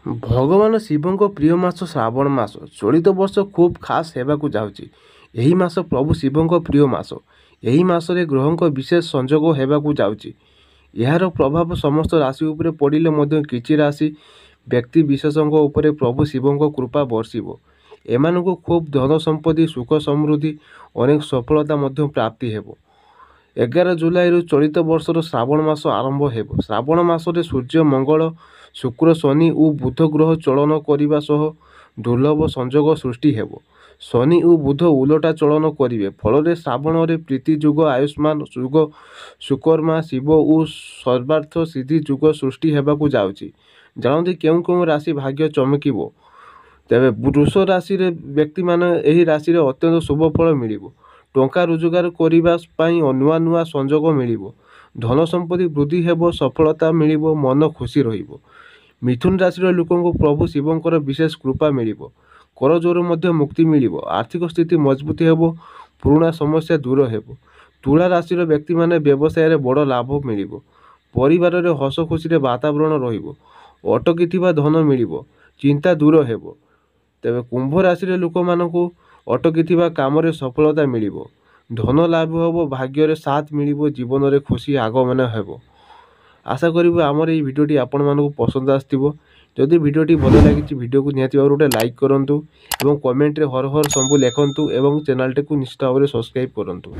भगवान शिवଙ୍କ प्रिय मास श्रावण मास चलित वर्ष खूब खास हेबाकु जाउची। एही मास प्रभु शिवଙ୍କ प्रिय मास। एही मासरे ग्रहଙ୍କ विशेष संयोग हेबाकु जाउची। एहार प्रभाव समस्त राशि उपरे पड़िले मध्य किछि राशि व्यक्ति विशेषଙ୍କ उपरे प्रभु शिवଙ୍କ कृपा वर्षिबो। एमानकु खूब धन संपत्ति सुख समृद्धि अनेक सफलता मध्य प्राप्ति हेबो। 11 जुलाई चलित वर्षर श्रावण मास आरंभ हेबो। श्रावण मासरे सूर्य मंगल शुक्र शनि और बुध ग्रह चलन करने सह दुर्लभ संयोग सृष्टि हेबो। शनि और बुध उलटा चलन करेंगे फल श्रावण में प्रीति जुग आयुष्मान जुग सुकर्मा शिव और सर्वार्थ सिद्धि जुग सृष्टि हेबाकु जाउची। जानते क्यों क्यों राशि भाग्य चमकिबो। तेरे वृष राशि व्यक्ति माने एही राशि रे अत्यंत शुभ फल मिलिबो। टंका रोजगार करने नुआ नुआ संयोग मिलिबो। धन संपत्ति वृद्धि हेबो। सफलता मिलिबो। मन खुशी रहिबो। मिथुन राशि लोकों प्रभु शिवंकर विशेष कृपा मिलिबो। कर जोर मध्य मुक्ति मिलिबो। आर्थिक स्थिति मजबूत हेबो। पुराना समस्या दूर हेबो। तुला राशि व्यक्ति माने व्यवसाय रे बड़ लाभ मिलिबो। परिवार रे हस खुशी रे वातावरण रहिबो। अटकी धन मिलिबो। चिंता दूर हेबो। तेबे कुंभ राशि लोक मानकु अटकी काम रे सफलता मिलिबो। धन लाभ हेबो। भाग्य रे साथ मिलिबो। जीवन रे खुशी आगमन हेबो। आशा करी आमर ये भिडियोटी आपण मानक पसंद आसथिबो। जदि भिडियोटी भल लगी भिडियो को निहाती भाव गोटे लाइक करंतु एवं कमेंट रे हर हर शंभु लिखंतु एवं चैनल टी को निश्चित भाव सब्सक्राइब करंतु।